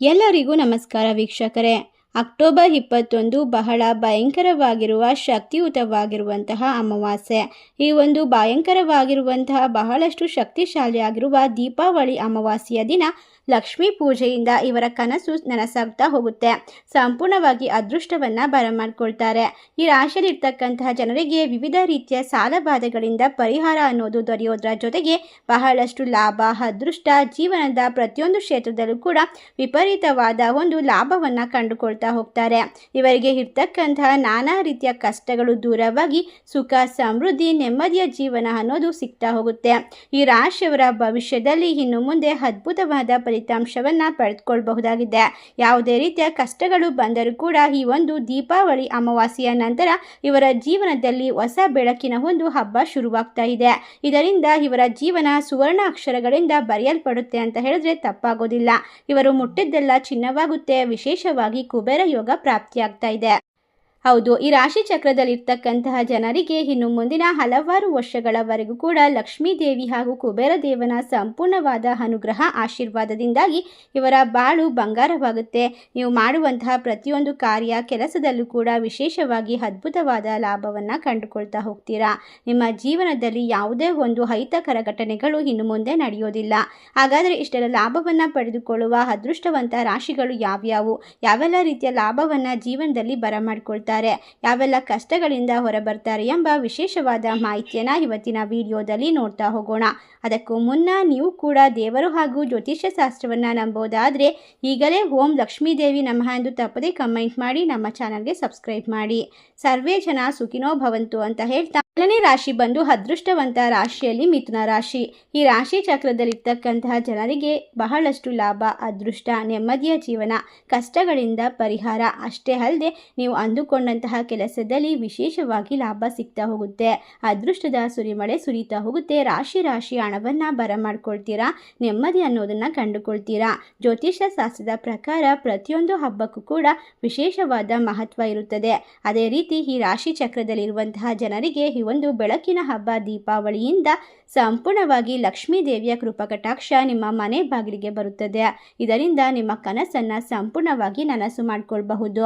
ಎಲ್ಲರಿಗೂ ನಮಸ್ಕಾರ ವೀಕ್ಷಕರೇ. ಅಕ್ಟೋಬರ್ 21 ಬಹಳ ಭಯಂಕರವಾಗಿರುವ ಶಕ್ತಿಯುತವಾಗಿರುವಂತಹ ಅಮಾವಾಸ್ಯೆ. ಈ ಒಂದು ಭಯಂಕರವಾಗಿರುವಂತಹ ಬಹಳಷ್ಟು ಶಕ್ತಿಶಾಲಿಯಾಗಿರುವ ದೀಪಾವಳಿ ಅಮಾವಾಸ್ಯೆಯ ದಿನ ಲಕ್ಷ್ಮೀ ಪೂಜೆಯಿಂದ ಇವರ ಕನಸು ನನಸಾಗ್ತಾ ಹೋಗುತ್ತೆ. ಸಂಪೂರ್ಣವಾಗಿ ಅದೃಷ್ಟವನ್ನು ಬರಮಾಡ್ಕೊಳ್ತಾರೆ. ಈ ರಾಶಿಯಲ್ಲಿರ್ತಕ್ಕಂತಹ ಜನರಿಗೆ ವಿವಿಧ ರೀತಿಯ ಸಾಲಬಾಧೆಗಳಿಂದ ಪರಿಹಾರ ಅನ್ನೋದು ದೊರೆಯೋದ್ರ ಜೊತೆಗೆ ಬಹಳಷ್ಟು ಲಾಭ, ಅದೃಷ್ಟ, ಜೀವನದ ಪ್ರತಿಯೊಂದು ಕ್ಷೇತ್ರದಲ್ಲೂ ಕೂಡ ವಿಪರೀತವಾದ ಒಂದು ಲಾಭವನ್ನು ಕಂಡುಕೊಳ್ತಾ ಹೋಗ್ತಾರೆ. ಇವರಿಗೆ ಇರ್ತಕ್ಕಂತಹ ನಾನಾ ರೀತಿಯ ಕಷ್ಟಗಳು ದೂರವಾಗಿ ಸುಖ, ಸಮೃದ್ಧಿ, ನೆಮ್ಮದಿಯ ಜೀವನ ಅನ್ನೋದು ಸಿಗ್ತಾ ಹೋಗುತ್ತೆ. ಈ ರಾಶಿಯವರ ಭವಿಷ್ಯದಲ್ಲಿ ಇನ್ನು ಮುಂದೆ ಅದ್ಭುತವಾದ ಫಲಿತಾಂಶವನ್ನು ಪಡೆದುಕೊಳ್ಳಬಹುದಾಗಿದೆ. ಯಾವುದೇ ರೀತಿಯ ಕಷ್ಟಗಳು ಬಂದರೂ ಕೂಡ ಈ ಒಂದು ದೀಪಾವಳಿ ಅಮಾವಾಸ್ಯೆಯ ನಂತರ ಇವರ ಜೀವನದಲ್ಲಿ ಹೊಸ ಬೆಳಕಿನ ಒಂದು ಹಬ್ಬ ಶುರುವಾಗ್ತಾ ಇದೆ. ಇದರಿಂದ ಇವರ ಜೀವನ ಸುವರ್ಣ ಅಕ್ಷರಗಳಿಂದ ಬರೆಯಲ್ಪಡುತ್ತೆ ಅಂತ ಹೇಳಿದ್ರೆ ತಪ್ಪಾಗೋದಿಲ್ಲ. ಇವರು ಮುಟ್ಟಿದ್ದೆಲ್ಲ ಚಿನ್ನವಾಗುತ್ತೆ. ವಿಶೇಷವಾಗಿ ಕುಬೇರ ಯೋಗ ಪ್ರಾಪ್ತಿಯಾಗ್ತಾ ಇದೆ. ಹೌದು, ಈ ರಾಶಿ ಚಕ್ರದಲ್ಲಿರ್ತಕ್ಕಂತಹ ಜನರಿಗೆ ಇನ್ನು ಮುಂದಿನ ಹಲವಾರು ವರ್ಷಗಳವರೆಗೂ ಕೂಡ ಲಕ್ಷ್ಮೀ ದೇವಿ ಹಾಗೂ ಕುಬೇರ ದೇವನ ಸಂಪೂರ್ಣವಾದ ಅನುಗ್ರಹ ಆಶೀರ್ವಾದದಿಂದಾಗಿ ಇವರ ಬಾಳು ಬಂಗಾರವಾಗುತ್ತೆ. ನೀವು ಮಾಡುವಂತಹ ಪ್ರತಿಯೊಂದು ಕಾರ್ಯ, ಕೆಲಸದಲ್ಲೂ ಕೂಡ ವಿಶೇಷವಾಗಿ ಅದ್ಭುತವಾದ ಲಾಭವನ್ನು ಕಂಡುಕೊಳ್ತಾ ಹೋಗ್ತೀರಾ. ನಿಮ್ಮ ಜೀವನದಲ್ಲಿ ಯಾವುದೇ ಒಂದು ಅಹಿತಕರ ಘಟನೆಗಳು ಇನ್ನು ಮುಂದೆ ನಡೆಯೋದಿಲ್ಲ. ಹಾಗಾದರೆ ಇಷ್ಟೆಲ್ಲ ಲಾಭವನ್ನು ಪಡೆದುಕೊಳ್ಳುವ ಅದೃಷ್ಟವಂತ ರಾಶಿಗಳು ಯಾವ್ಯಾವು, ಯಾವೆಲ್ಲ ರೀತಿಯ ಲಾಭವನ್ನು ಜೀವನದಲ್ಲಿ ಬರಮಾಡಿಕೊಳ್ತಾರೆ, ಯಾವೆಲ್ಲ ಕಷ್ಟಗಳಿಂದ ಹೊರಬರ್ತಾರೆ ಎಂಬ ವಿಶೇಷವಾದ ಮಾಹಿತಿಯನ್ನು ಇವತ್ತಿನ ವಿಡಿಯೋದಲ್ಲಿ ನೋಡ್ತಾ ಹೋಗೋಣ. ಅದಕ್ಕೂ ಮುನ್ನ ನೀವು ಕೂಡ ದೇವರು ಹಾಗೂ ಜ್ಯೋತಿಷ್ಯ ಶಾಸ್ತ್ರವನ್ನು ನಂಬೋದಾದರೆ ಈಗಲೇ ಓಂ ಲಕ್ಷ್ಮೀ ದೇವಿ ನಮಃ ಎಂದು ತಪ್ಪದೇ ಕಮೆಂಟ್ ಮಾಡಿ ನಮ್ಮ ಚಾನಲ್ಗೆ ಸಬ್ಸ್ಕ್ರೈಬ್ ಮಾಡಿ. ಸರ್ವೇ ಜನ ಸುಖಿನೋ ಭವಂತು ಅಂತ ಹೇಳ್ತಾ, ಮೊದಲನೇ ರಾಶಿ ಬಂದು ಅದೃಷ್ಟವಂತ ರಾಶಿಯಲ್ಲಿ ಮಿಥುನ ರಾಶಿ. ಈ ರಾಶಿ ಚಕ್ರದಲ್ಲಿರ್ತಕ್ಕಂತಹ ಜನರಿಗೆ ಬಹಳಷ್ಟು ಲಾಭ, ಅದೃಷ್ಟ, ನೆಮ್ಮದಿಯ ಜೀವನ, ಕಷ್ಟಗಳಿಂದ ಪರಿಹಾರ. ಅಷ್ಟೇ ಅಲ್ಲದೆ ನೀವು ಅಂದುಕೊಂಡಂತಹ ಕೆಲಸದಲ್ಲಿ ವಿಶೇಷವಾಗಿ ಲಾಭ ಸಿಗ್ತಾ ಹೋಗುತ್ತೆ. ಅದೃಷ್ಟದ ಸುರಿಮಳೆ ಸುರಿತಾ ಹೋಗುತ್ತೆ. ರಾಶಿ ರಾಶಿ ಹಣವನ್ನು ಬರಮಾಡ್ಕೊಳ್ತೀರಾ. ನೆಮ್ಮದಿ ಅನ್ನೋದನ್ನು ಕಂಡುಕೊಳ್ತೀರಾ. ಜ್ಯೋತಿಷ್ಯ ಶಾಸ್ತ್ರದ ಪ್ರಕಾರ ಪ್ರತಿಯೊಂದು ಹಬ್ಬಕ್ಕೂ ಕೂಡ ವಿಶೇಷವಾದ ಮಹತ್ವ ಇರುತ್ತದೆ. ಅದೇ ರೀತಿ ಈ ರಾಶಿ ಚಕ್ರದಲ್ಲಿರುವಂತಹ ಜನರಿಗೆ ಈ ಒಂದು ಬೆಳಕಿನ ಹಬ್ಬ ದೀಪಾವಳಿಯಿಂದ ಸಂಪೂರ್ಣವಾಗಿ ಲಕ್ಷ್ಮೀ ದೇವಿಯ ಕೃಪಕಟಾಕ್ಷ ನಿಮ್ಮ ಮನೆ ಬಾಗಿಲಿಗೆ ಬರುತ್ತದೆ. ಇದರಿಂದ ನಿಮ್ಮ ಕನಸನ್ನು ಸಂಪೂರ್ಣವಾಗಿ ನನಸು ಮಾಡಿಕೊಳ್ಳಬಹುದು.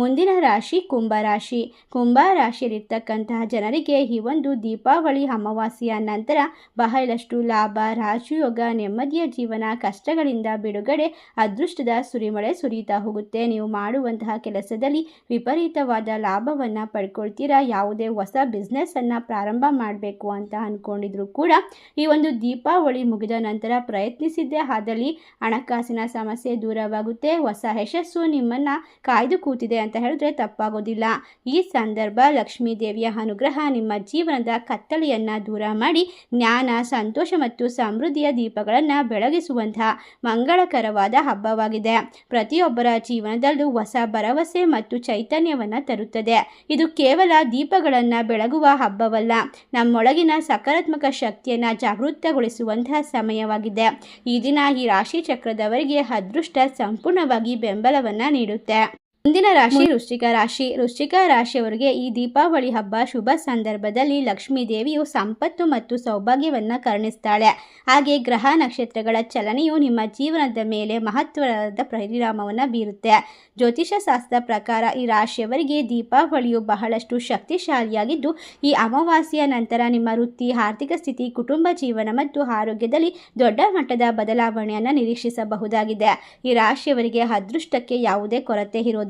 ಮುಂದಿನ ರಾಶಿ ಕುಂಭರಾಶಿ. ಕುಂಭರಾಶಿಯಲ್ಲಿರ್ತಕ್ಕಂತಹ ಜನರಿಗೆ ಈ ಒಂದು ದೀಪಾವಳಿ ಅಮಾವಾಸ್ಯೆಯ ನಂತರ ಬಹಳಷ್ಟು ಲಾಭ, ರಾಜಯೋಗ, ನೆಮ್ಮದಿಯ ಜೀವನ, ಕಷ್ಟಗಳಿಂದ ಬಿಡುಗಡೆ, ಅದೃಷ್ಟದ ಸುರಿಮಳೆ ಸುರಿತಾ ಹೋಗುತ್ತೆ. ನೀವು ಮಾಡುವಂತಹ ಕೆಲಸದಲ್ಲಿ ವಿಪರೀತವಾದ ಲಾಭವನ್ನು ಪಡ್ಕೊಳ್ತೀರಾ. ಯಾವುದೇ ಹೊಸ ಬಿಸ್ನೆಸ್ಸನ್ನು ಪ್ರಾರಂಭ ಮಾಡಬೇಕು ಅಂತ ಅಂದ್ಕೊಂಡಿದ್ರು ಕೂಡ ಈ ಒಂದು ದೀಪಾವಳಿ ಮುಗಿದ ನಂತರ ಪ್ರಯತ್ನಿಸಿದ್ದೇ ಆದಲ್ಲಿ ಹಣಕಾಸಿನ ಸಮಸ್ಯೆ ದೂರವಾಗುತ್ತೆ. ಹೊಸ ಯಶಸ್ಸು ನಿಮ್ಮನ್ನು ಕಾಯ್ದು ಕೂತಿದೆ ಅಂತ ಹೇಳಿದ್ರೆ ತಪ್ಪಾಗೋದಿಲ್ಲ. ಈ ಸಂದರ್ಭ ಲಕ್ಷ್ಮೀ ದೇವಿಯ ಅನುಗ್ರಹ ನಿಮ್ಮ ಜೀವನದ ಕತ್ತಲೆಯನ್ನು ದೂರ ಮಾಡಿ ಜ್ಞಾನ, ಸಂತೋಷ ಮತ್ತು ಸಮೃದ್ಧಿಯ ದೀಪಗಳನ್ನು ಬೆಳಗಿಸುವಂತಹ ಮಂಗಳಕರವಾದ ಹಬ್ಬವಾಗಿದೆ. ಪ್ರತಿಯೊಬ್ಬರ ಜೀವನದಲ್ಲೂ ಹೊಸ ಭರವಸೆ ಮತ್ತು ಚೈತನ್ಯವನ್ನು ತರುತ್ತದೆ. ಇದು ಕೇವಲ ದೀಪಗಳನ್ನು ಬೆಳಗುವ ಹಬ್ಬವಲ್ಲ, ನಮ್ಮೊಳಗಿನ ಸಕಾರಾತ್ಮಕ ಶಕ್ತಿಯನ್ನು ಜಾಗೃತಗೊಳಿಸುವಂತಹ ಸಮಯವಾಗಿದೆ. ಈ ದಿನ ಈ ರಾಶಿ ಚಕ್ರದವರಿಗೆ ಅದೃಷ್ಟ ಸಂಪೂರ್ಣವಾಗಿ ಬೆಂಬಲವನ್ನು ನೀಡುತ್ತೆ. ಮುಂದಿನ ರಾಶಿ ವೃಶ್ಚಿಕ ರಾಶಿ. ವೃಶ್ಚಿಕ ರಾಶಿಯವರಿಗೆ ಈ ದೀಪಾವಳಿ ಹಬ್ಬ ಶುಭ ಸಂದರ್ಭದಲ್ಲಿ ಲಕ್ಷ್ಮೀ ದೇವಿಯು ಸಂಪತ್ತು ಮತ್ತು ಸೌಭಾಗ್ಯವನ್ನು ಕರುಣಿಸ್ತಾಳೆ. ಹಾಗೆ ಗ್ರಹ ನಕ್ಷತ್ರಗಳ ಚಲನೆಯು ನಿಮ್ಮ ಜೀವನದ ಮೇಲೆ ಮಹತ್ವದ ಪರಿಣಾಮವನ್ನು ಬೀರುತ್ತೆ. ಜ್ಯೋತಿಷ ಶಾಸ್ತ್ರದ ಪ್ರಕಾರ ಈ ರಾಶಿಯವರಿಗೆ ದೀಪಾವಳಿಯು ಬಹಳಷ್ಟು ಶಕ್ತಿಶಾಲಿಯಾಗಿದ್ದು, ಈ ಅಮಾವಾಸ್ಯೆಯ ನಂತರ ನಿಮ್ಮ ವೃತ್ತಿ, ಆರ್ಥಿಕ ಸ್ಥಿತಿ, ಕುಟುಂಬ ಜೀವನ ಮತ್ತು ಆರೋಗ್ಯದಲ್ಲಿ ದೊಡ್ಡ ಮಟ್ಟದ ಬದಲಾವಣೆಯನ್ನು ನಿರೀಕ್ಷಿಸಬಹುದಾಗಿದೆ. ಈ ರಾಶಿಯವರಿಗೆ ಅದೃಷ್ಟಕ್ಕೆ ಯಾವುದೇ ಕೊರತೆ ಇರೋದಿಲ್ಲ.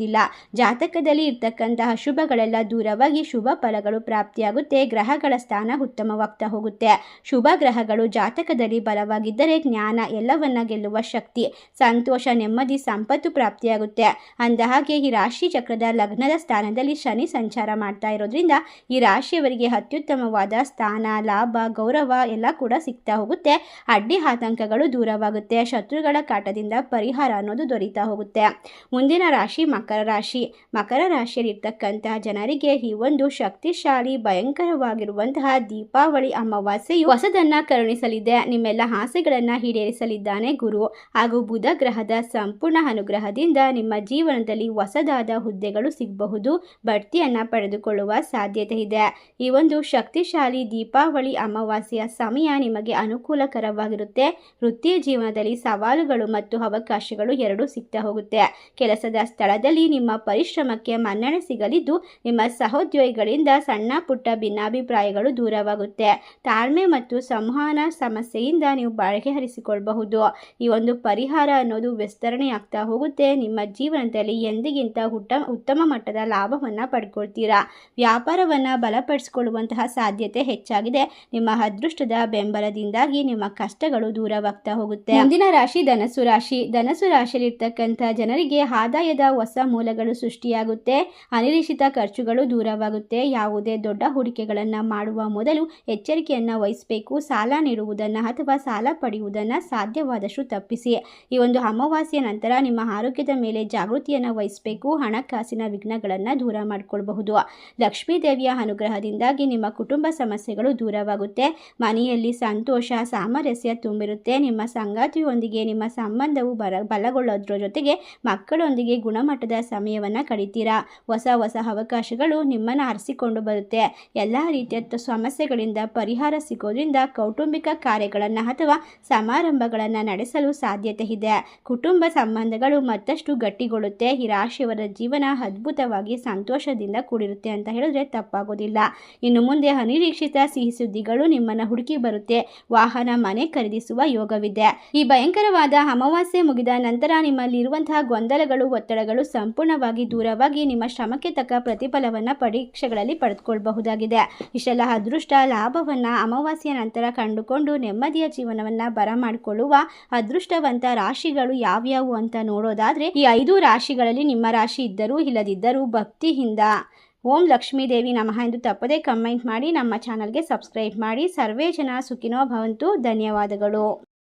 ಜಾತಕದಲ್ಲಿ ಇರ್ತಕ್ಕಂತಹ ಶುಭಗಳೆಲ್ಲ ದೂರವಾಗಿ ಶುಭ ಫಲಗಳು ಪ್ರಾಪ್ತಿಯಾಗುತ್ತೆ. ಗ್ರಹಗಳ ಸ್ಥಾನ ಉತ್ತಮವಾಗ್ತಾ ಹೋಗುತ್ತೆ. ಶುಭ ಗ್ರಹಗಳು ಜಾತಕದಲ್ಲಿ ಬಲವಾಗಿದ್ದರೆ ಜ್ಞಾನ, ಎಲ್ಲವನ್ನ ಗೆಲ್ಲುವ ಶಕ್ತಿ, ಸಂತೋಷ, ನೆಮ್ಮದಿ, ಸಂಪತ್ತು ಪ್ರಾಪ್ತಿಯಾಗುತ್ತೆ. ಅಂದಹಾಗೆ ಈ ರಾಶಿ ಚಕ್ರದ ಲಗ್ನದ ಸ್ಥಾನದಲ್ಲಿ ಶನಿ ಸಂಚಾರ ಮಾಡ್ತಾ ಇರೋದ್ರಿಂದ ಈ ರಾಶಿಯವರಿಗೆ ಅತ್ಯುತ್ತಮವಾದ ಸ್ಥಾನ, ಲಾಭ, ಗೌರವ ಎಲ್ಲ ಕೂಡ ಸಿಗ್ತಾ ಹೋಗುತ್ತೆ. ಅಡ್ಡಿ ಆತಂಕಗಳು ದೂರವಾಗುತ್ತೆ. ಶತ್ರುಗಳ ಕಾಟದಿಂದ ಪರಿಹಾರ ಅನ್ನೋದು ದೊರೀತಾ ಹೋಗುತ್ತೆ. ಮುಂದಿನ ರಾಶಿ ಮಕರ ಮಕರ ರಾಶಿಯಲ್ಲಿರ್ತಕ್ಕಂತಹ ಜನರಿಗೆ ಈ ಒಂದು ಶಕ್ತಿಶಾಲಿ ಭಯಂಕರವಾಗಿರುವಂತಹ ದೀಪಾವಳಿ ಅಮಾವಾಸ್ಯೆಯು ಹೊಸದನ್ನ ಕರುಣಿಸಲಿದೆ. ನಿಮ್ಮೆಲ್ಲ ಆಸೆಗಳನ್ನ ಈಡೇರಿಸಲಿದ್ದಾನೆ ಗುರು. ಹಾಗೂ ಬುಧ ಗ್ರಹದ ಸಂಪೂರ್ಣ ಅನುಗ್ರಹದಿಂದ ನಿಮ್ಮ ಜೀವನದಲ್ಲಿ ಹೊಸದಾದ ಹುದ್ದೆಗಳು ಸಿಗಬಹುದು, ಬಡ್ತಿಯನ್ನ ಪಡೆದುಕೊಳ್ಳುವ ಸಾಧ್ಯತೆ ಇದೆ. ಈ ಒಂದು ಶಕ್ತಿಶಾಲಿ ದೀಪಾವಳಿ ಅಮಾವಾಸ್ಯೆಯ ಸಮಯ ನಿಮಗೆ ಅನುಕೂಲಕರವಾಗಿರುತ್ತೆ. ವೃತ್ತಿ ಜೀವನದಲ್ಲಿ ಸವಾಲುಗಳು ಮತ್ತು ಅವಕಾಶಗಳು ಎರಡೂ ಸಿಗ್ತಾ ಹೋಗುತ್ತೆ. ಕೆಲಸದ ಸ್ಥಳದಲ್ಲಿ ನಿಮ್ಮ ಪರಿಶ್ರಮಕ್ಕೆ ಮನ್ನಣೆ ಸಿಗಲಿದ್ದು, ನಿಮ್ಮ ಸಹೋದ್ಯೋಗಿಗಳಿಂದ ಸಣ್ಣ ಪುಟ್ಟ ಭಿನ್ನಾಭಿಪ್ರಾಯಗಳು ದೂರವಾಗುತ್ತೆ. ತಾಳ್ಮೆ ಮತ್ತು ಸಂವಹನ ಸಮಸ್ಯೆಯಿಂದ ನೀವು ಬಗೆಹರಿಸಿಕೊಳ್ಳಬಹುದು. ಈ ಒಂದು ಪರಿಹಾರ ಅನ್ನೋದು ವಿಸ್ತರಣೆ ಆಗ್ತಾ ಹೋಗುತ್ತೆ. ನಿಮ್ಮ ಜೀವನದಲ್ಲಿ ಎಂದಿಗಿಂತ ಉತ್ತಮ ಮಟ್ಟದ ಲಾಭವನ್ನು ಪಡ್ಕೊಳ್ತೀರಾ. ವ್ಯಾಪಾರವನ್ನು ಬಲಪಡಿಸಿಕೊಳ್ಳುವಂತಹ ಸಾಧ್ಯತೆ ಹೆಚ್ಚಾಗಿದೆ. ನಿಮ್ಮ ಅದೃಷ್ಟದ ಬೆಂಬಲದಿಂದಾಗಿ ನಿಮ್ಮ ಕಷ್ಟಗಳು ದೂರವಾಗ್ತಾ ಹೋಗುತ್ತೆ. ಮುಂದಿನ ರಾಶಿ ಧನಸ್ಸು ರಾಶಿ. ಧನಸ್ಸು ರಾಶಿಯಲ್ಲಿರ್ತಕ್ಕಂಥ ಜನರಿಗೆ ಆದಾಯದ ಹೊಸ ಮೂಲಗಳು ಸೃಷ್ಟಿಯಾಗುತ್ತೆ. ಅನಿರೀಕ್ಷಿತ ಖರ್ಚುಗಳು ದೂರವಾಗುತ್ತೆ. ಯಾವುದೇ ದೊಡ್ಡ ಹೂಡಿಕೆಗಳನ್ನು ಮಾಡುವ ಮೊದಲು ಎಚ್ಚರಿಕೆಯನ್ನು ವಹಿಸಬೇಕು. ಸಾಲ ನೀಡುವುದನ್ನು ಅಥವಾ ಸಾಲ ಪಡೆಯುವುದನ್ನು ಸಾಧ್ಯವಾದಷ್ಟು ತಪ್ಪಿಸಿ. ಈ ಒಂದು ಅಮಾವಾಸ್ಯೆ ನಂತರ ನಿಮ್ಮ ಆರೋಗ್ಯದ ಮೇಲೆ ಜಾಗೃತಿಯನ್ನು ವಹಿಸಬೇಕು. ಹಣಕಾಸಿನ ವಿಘ್ನಗಳನ್ನು ದೂರ ಮಾಡಿಕೊಳ್ಳಬಹುದು. ಲಕ್ಷ್ಮೀ ದೇವಿಯ ಅನುಗ್ರಹದಿಂದಾಗಿ ನಿಮ್ಮ ಕುಟುಂಬ ಸಮಸ್ಯೆಗಳು ದೂರವಾಗುತ್ತೆ. ಮನೆಯಲ್ಲಿ ಸಂತೋಷ ಸಾಮರಸ್ಯ ತುಂಬಿರುತ್ತೆ. ನಿಮ್ಮ ಸಂಗಾತಿಯೊಂದಿಗೆ ನಿಮ್ಮ ಸಂಬಂಧವು ಬಲಗೊಳ್ಳೋದ್ರ ಜೊತೆಗೆ ಮಕ್ಕಳೊಂದಿಗೆ ಗುಣಮಟ್ಟದ ಸಮಯವನ್ನು ಕಳೀತೀರಾ. ಹೊಸ ಅವಕಾಶಗಳು ನಿಮ್ಮನ್ನು ಅರಸಿಕೊಂಡು ಬರುತ್ತೆ. ಎಲ್ಲ ರೀತಿಯ ಸಮಸ್ಯೆಗಳಿಂದ ಪರಿಹಾರ ಸಿಗೋದ್ರಿಂದ ಕೌಟುಂಬಿಕ ಕಾರ್ಯಗಳನ್ನು ಅಥವಾ ಸಮಾರಂಭಗಳನ್ನು ನಡೆಸಲು ಸಾಧ್ಯತೆ ಇದೆ. ಕುಟುಂಬ ಸಂಬಂಧಗಳು ಮತ್ತಷ್ಟು ಗಟ್ಟಿಗೊಳ್ಳುತ್ತೆ. ಈ ರಾಶಿಯವರ ಜೀವನ ಅದ್ಭುತವಾಗಿ ಸಂತೋಷದಿಂದ ಕೂಡಿರುತ್ತೆ ಅಂತ ಹೇಳಿದ್ರೆ ತಪ್ಪಾಗೋದಿಲ್ಲ. ಇನ್ನು ಮುಂದೆ ಅನಿರೀಕ್ಷಿತ ಸಿಹಿ ಸುದ್ದಿಗಳು ನಿಮ್ಮನ್ನು ಹುಡುಕಿ ಬರುತ್ತೆ. ವಾಹನ ಮನೆ ಖರೀದಿಸುವ ಯೋಗವಿದೆ. ಈ ಭಯಂಕರವಾದ ಅಮಾವಾಸ್ಯೆ ಮುಗಿದ ನಂತರ ನಿಮ್ಮಲ್ಲಿರುವಂತಹ ಗೊಂದಲಗಳು ಒತ್ತಡಗಳು ಸಂಪೂರ್ಣವಾಗಿ ದೂರವಾಗಿ ನಿಮ್ಮ ಶ್ರಮಕ್ಕೆ ತಕ್ಕ ಪ್ರತಿಫಲವನ್ನು ಪರೀಕ್ಷೆಗಳಲ್ಲಿ ಪಡೆದುಕೊಳ್ಳಬಹುದಾಗಿದೆ. ಇಷ್ಟೆಲ್ಲ ಅದೃಷ್ಟ ಲಾಭವನ್ನು ಅಮಾವಾಸ್ಯೆ ನಂತರ ಕಂಡುಕೊಂಡು ನೆಮ್ಮದಿಯ ಜೀವನವನ್ನು ಬರಮಾಡಿಕೊಳ್ಳುವ ಅದೃಷ್ಟವಂತ ರಾಶಿಗಳು ಯಾವ್ಯಾವು ಅಂತ ನೋಡೋದಾದ್ರೆ, ಈ 5 ರಾಶಿಗಳಲ್ಲಿ ನಿಮ್ಮ ರಾಶಿ ಇದ್ದರೂ ಇಲ್ಲದಿದ್ದರೂ ಭಕ್ತಿಯಿಂದ ಓಂ ಲಕ್ಷ್ಮೀ ದೇವಿ ನಮಃ ಎಂದು ತಪ್ಪದೇ ಕಮೆಂಟ್ ಮಾಡಿ ನಮ್ಮ ಚಾನಲ್ಗೆ ಸಬ್ಸ್ಕ್ರೈಬ್ ಮಾಡಿ. ಸರ್ವೇ ಜನ ಸುಖಿನೋ ಭವಂತು. ಧನ್ಯವಾದಗಳು.